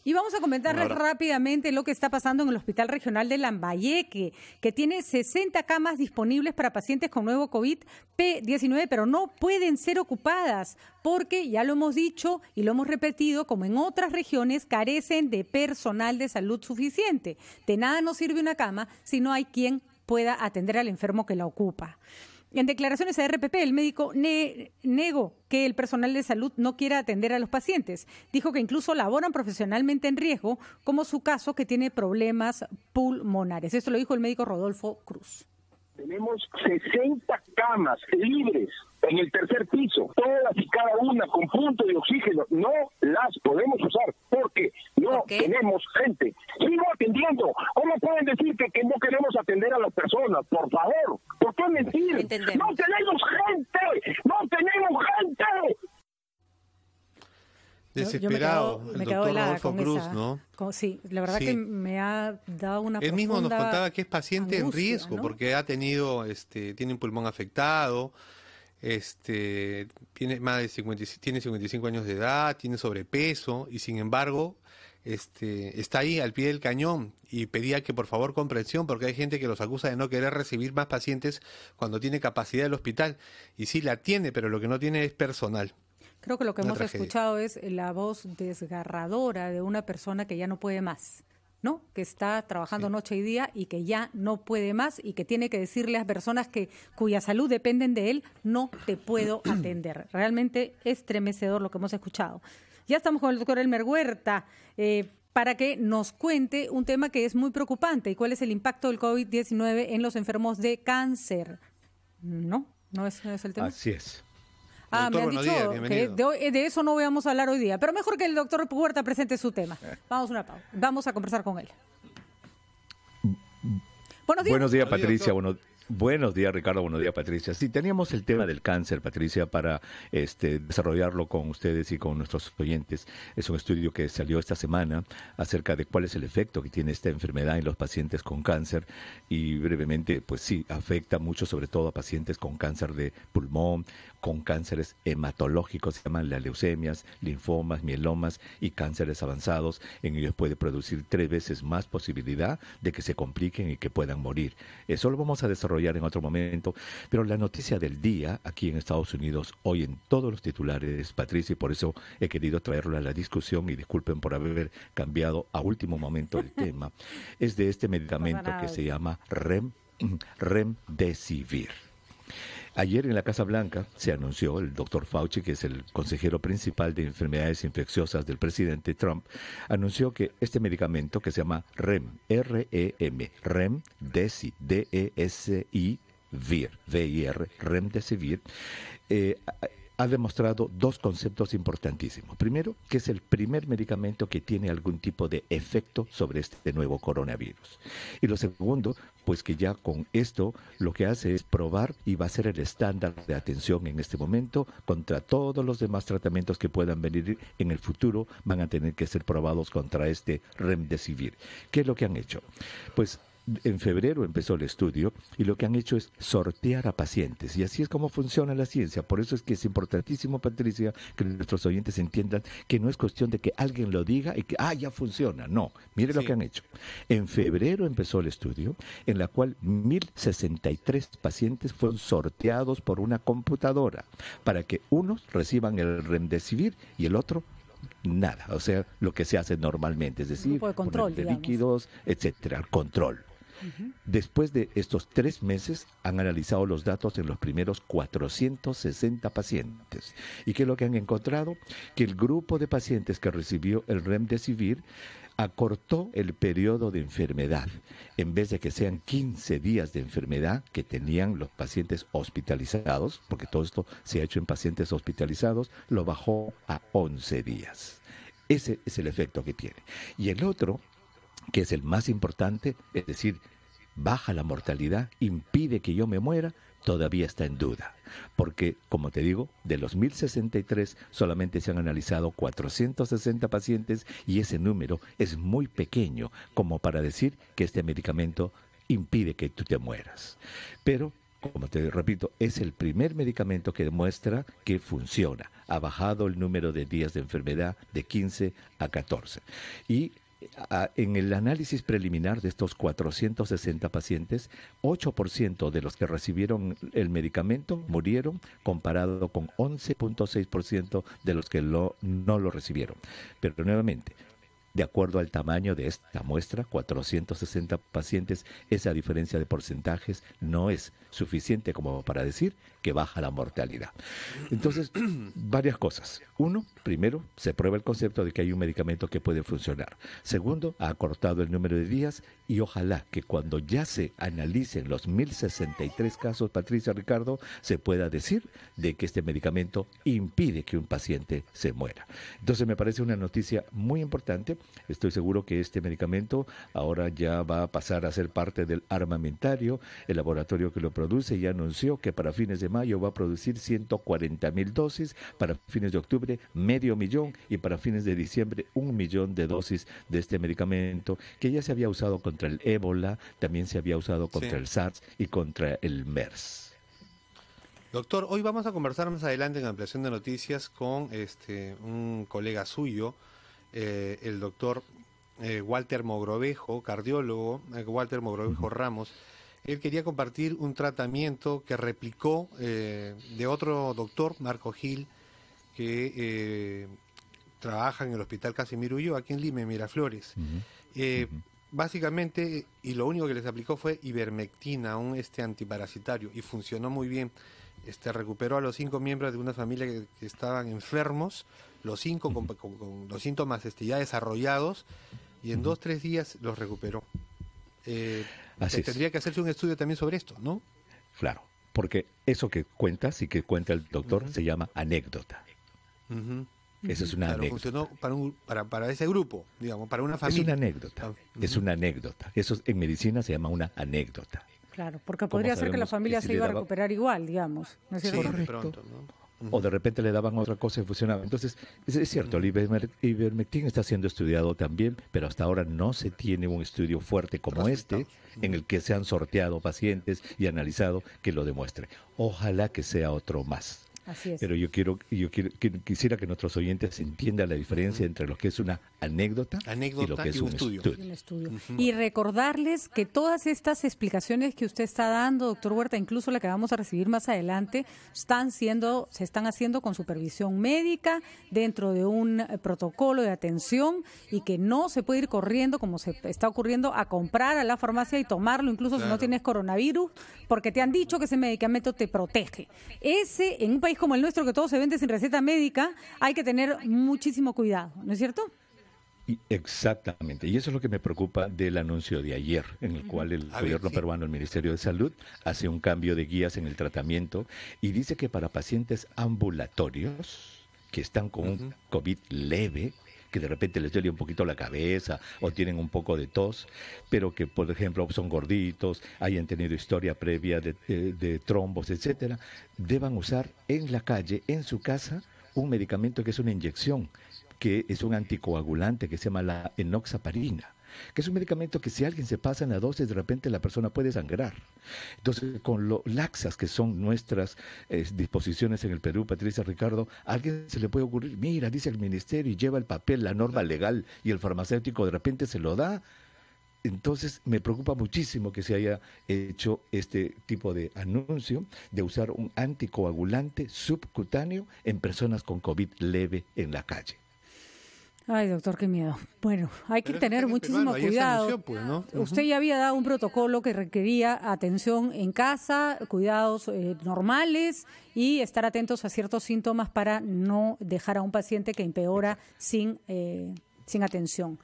Y vamos a comentarles rápidamente lo que está pasando en el Hospital Regional de Lambayeque, que tiene 60 camas disponibles para pacientes con nuevo COVID-19, pero no pueden ser ocupadas porque, ya lo hemos dicho y lo hemos repetido, como en otras regiones, carecen de personal de salud suficiente. De nada nos sirve una cama si no hay quien pueda atender al enfermo que la ocupa. En declaraciones a RPP, el médico negó que el personal de salud no quiera atender a los pacientes. Dijo que incluso laboran profesionalmente en riesgo, como su caso, que tiene problemas pulmonares. Esto lo dijo el médico Rodolfo Cruz. Tenemos 60 camas libres en el tercer piso, todas y cada una con punto de oxígeno. No las podemos usar porque no tenemos gente. Sigo atendiendo. ¿Cómo pueden decir que no queremos atender a las personas? Por favor, ¿por qué mentir? Entendemos. ¡No tenemos gente! ¡No tenemos gente! Desesperado, me el quedo doctor helada Rodolfo con Cruz, esa, ¿no? Sí, la verdad que me ha dado una Él mismo nos profunda contaba que es paciente angustia, en riesgo, ¿no? porque ha tenido, tiene un pulmón afectado, tiene más de 55 años de edad, tiene sobrepeso y sin embargo está ahí al pie del cañón y pedía que por favor comprensión porque hay gente que los acusa de no querer recibir más pacientes cuando tiene capacidad el hospital y sí la tiene, pero lo que no tiene es personal. Creo que lo que Una hemos tragedia. escuchado es la voz desgarradora de una persona que ya no puede más, ¿no? Que está trabajando noche y día y que ya no puede más y que tiene que decirle a personas cuya salud dependen de él, no te puedo atender. Realmente es estremecedor lo que hemos escuchado. Ya estamos con el doctor Elmer Huerta para que nos cuente un tema que es muy preocupante y cuál es el impacto del COVID-19 en los enfermos de cáncer. ¿No es el tema. Así es. Ah, me han Doctor, dicho buenos días, que bienvenido. de eso no vamos a hablar hoy día, pero mejor que el doctor Huerta presente su tema. Vamos a conversar con él. Buenos días. Buenos días, Buenos días, Patricia. doctor. Buenos días, Ricardo. Buenos días, Patricia. Sí, teníamos el tema del cáncer, Patricia, para desarrollarlo con ustedes y con nuestros oyentes. Es un estudio que salió esta semana acerca de cuál es el efecto que tiene esta enfermedad en los pacientes con cáncer. Y brevemente, pues sí, afecta mucho, sobre todo a pacientes con cáncer de pulmón, con cánceres hematológicos, se llaman las leucemias, linfomas, mielomas y cánceres avanzados. En ellos puede producir 3 veces más posibilidad de que se compliquen y que puedan morir. Eso lo vamos a desarrollar en otro momento, pero la noticia del día aquí en Estados Unidos, hoy en todos los titulares, Patricia, y por eso he querido traerlo a la discusión, y disculpen por haber cambiado a último momento el tema, es de este medicamento que se llama Remdesivir. Ayer en la Casa Blanca se anunció, el doctor Fauci, que es el consejero principal de enfermedades infecciosas del presidente Trump, anunció que este medicamento que se llama Remdesivir, ha demostrado 2 conceptos importantísimos. Primero, que es el primer medicamento que tiene algún tipo de efecto sobre este nuevo coronavirus. Y lo segundo, pues que ya con esto lo que hace es probar y va a ser el estándar de atención en este momento contra todos los demás tratamientos que puedan venir en el futuro, van a tener que ser probados contra este Remdesivir. ¿Qué es lo que han hecho? Pues en febrero empezó el estudio y lo que han hecho es sortear a pacientes, y así es como funciona la ciencia. Por eso es que es importantísimo, Patricia, que nuestros oyentes entiendan que no es cuestión de que alguien lo diga y que ya funciona. No, mire lo que han hecho. En febrero empezó el estudio en la cual 1.063 pacientes fueron sorteados por una computadora para que unos reciban el Remdesivir y el otro nada, o sea, lo que se hace normalmente, es decir, grupo de control, de digamos. líquidos, etcétera, control. Después de estos 3 meses han analizado los datos en los primeros 460 pacientes. ¿Y qué es lo que han encontrado? Que el grupo de pacientes que recibió el Remdesivir acortó el periodo de enfermedad. En vez de que sean 15 días de enfermedad que tenían los pacientes hospitalizados, porque todo esto se ha hecho en pacientes hospitalizados, lo bajó a 11 días. Ese es el efecto que tiene. Y el otro, que es el más importante, es decir, baja la mortalidad, impide que yo me muera, todavía está en duda. Porque, como te digo, de los 1.063 solamente se han analizado 460 pacientes y ese número es muy pequeño como para decir que este medicamento impide que tú te mueras. Pero como te repito, es el primer medicamento que demuestra que funciona. Ha bajado el número de días de enfermedad de 15 a 14. Y en el análisis preliminar de estos 460 pacientes, 8% de los que recibieron el medicamento murieron, comparado con 11.6% de los que no lo recibieron. Pero nuevamente, de acuerdo al tamaño de esta muestra, 460 pacientes, esa diferencia de porcentajes no es suficiente como para decir que baja la mortalidad. Entonces, varias cosas. Uno, primero, se prueba el concepto de que hay un medicamento que puede funcionar. Segundo, ha acortado el número de días y ojalá que cuando ya se analicen los 1063 casos, Patricia, Ricardo, se pueda decir de que este medicamento impide que un paciente se muera. Entonces, me parece una noticia muy importante. Estoy seguro que este medicamento ahora ya va a pasar a ser parte del armamentario. El laboratorio que lo produce ya anunció que para fines de mayo va a producir 140,000 dosis, para fines de octubre 500,000 y para fines de diciembre 1,000,000 de dosis de este medicamento que ya se había usado contra el ébola, también se había usado contra el SARS y contra el MERS. Doctor, hoy vamos a conversar más adelante en Ampliación de Noticias con un colega suyo, el doctor Walter Mogrovejo, cardiólogo, Walter Mogrovejo Ramos. Él quería compartir un tratamiento que replicó de otro doctor, Marco Gil, que trabaja en el Hospital Casimiro Ulloa, aquí en Lima, en Miraflores. Básicamente, y lo único que les aplicó fue ivermectina, un antiparasitario, y funcionó muy bien. Recuperó a los 5 miembros de una familia que estaban enfermos, los 5 con los síntomas ya desarrollados, y en 2-3 días los recuperó. Tendría que hacerse un estudio también sobre esto, ¿no? Claro, porque eso que cuentas y que cuenta el doctor se llama anécdota. Eso es una anécdota. Funcionó para ese grupo, digamos, para una familia. Es una anécdota, es una anécdota. Eso en medicina se llama una anécdota. Claro, porque podría ser que la familia se iba a recuperar igual, digamos. ¿No es cierto? Sí, pronto, ¿no? O de repente le daban otra cosa y funcionaba. Entonces, es cierto, el ivermectina está siendo estudiado también, pero hasta ahora no se tiene un estudio fuerte como en el que se han sorteado pacientes y analizado que lo demuestre. Ojalá que sea otro más. Así es. Pero quisiera que nuestros oyentes entiendan la diferencia entre lo que es una anécdota y lo que es un estudio. Y recordarles que todas estas explicaciones que usted está dando, doctor Huerta, incluso la que vamos a recibir más adelante, se están haciendo con supervisión médica dentro de un protocolo de atención, y que no se puede ir corriendo, como se está ocurriendo, a comprar a la farmacia y tomarlo, incluso si no tienes coronavirus, porque te han dicho que ese medicamento te protege. En un país como el nuestro, que todo se vende sin receta médica, hay que tener muchísimo cuidado, ¿no es cierto? Exactamente, y eso es lo que me preocupa del anuncio de ayer, en el cual el gobierno peruano, el Ministerio de Salud, hace un cambio de guías en el tratamiento y dice que para pacientes ambulatorios que están con un COVID leve, que de repente les duele un poquito la cabeza o tienen un poco de tos, pero que, por ejemplo, son gorditos, hayan tenido historia previa de trombos, etcétera, deban usar en la calle, en su casa, un medicamento que es una inyección, que es un anticoagulante que se llama la enoxaparina, que es un medicamento que si alguien se pasa en la dosis, de repente la persona puede sangrar. Entonces, con lo laxas que son nuestras disposiciones en el Perú, Patricia, Ricardo, a alguien se le puede ocurrir, mira, dice el ministerio y lleva el papel, la norma legal, y el farmacéutico de repente se lo da. Entonces, me preocupa muchísimo que se haya hecho este tipo de anuncio de usar un anticoagulante subcutáneo en personas con COVID leve en la calle. Ay, doctor, qué miedo. Bueno, hay que tener muchísimo cuidado. Anunció, pues, ¿no? Usted ya había dado un protocolo que requería atención en casa, cuidados normales y estar atentos a ciertos síntomas para no dejar a un paciente que empeora sin atención.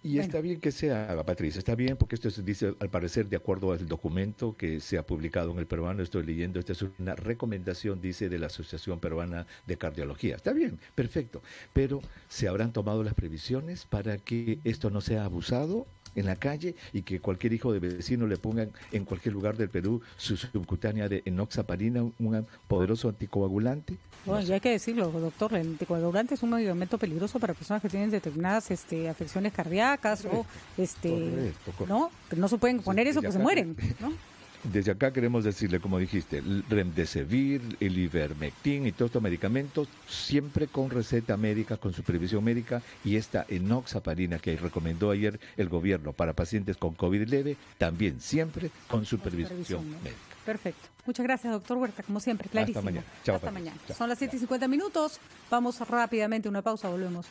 Y está bien que se haga, Patricia, está bien, porque esto se dice, al parecer, de acuerdo al documento que se ha publicado en el Peruano, estoy leyendo, esta es una recomendación, dice, de la Asociación Peruana de Cardiología. Está bien, perfecto, pero ¿se habrán tomado las previsiones para que esto no sea abusado en la calle y que cualquier hijo de vecino le pongan en cualquier lugar del Perú su subcutánea de enoxaparina, un poderoso anticoagulante? Bueno, ya hay que decirlo, doctor, el anticoagulante es un medicamento peligroso para personas que tienen determinadas afecciones cardíacas, correcto. ¿No? Que no se pueden poner eso, pues se mueren, ¿no? Desde acá queremos decirle, como dijiste, el Remdesivir, el Ivermectin y todos estos medicamentos, siempre con receta médica, con supervisión médica, y esta enoxaparina que recomendó ayer el gobierno para pacientes con COVID leve, también siempre con supervisión médica. Perfecto. Muchas gracias, doctor Huerta, como siempre, clarísimo. Hasta mañana. Chao, Hasta mañana. Chao. Son las 7:50. Vamos rápidamente a una pausa, volvemos.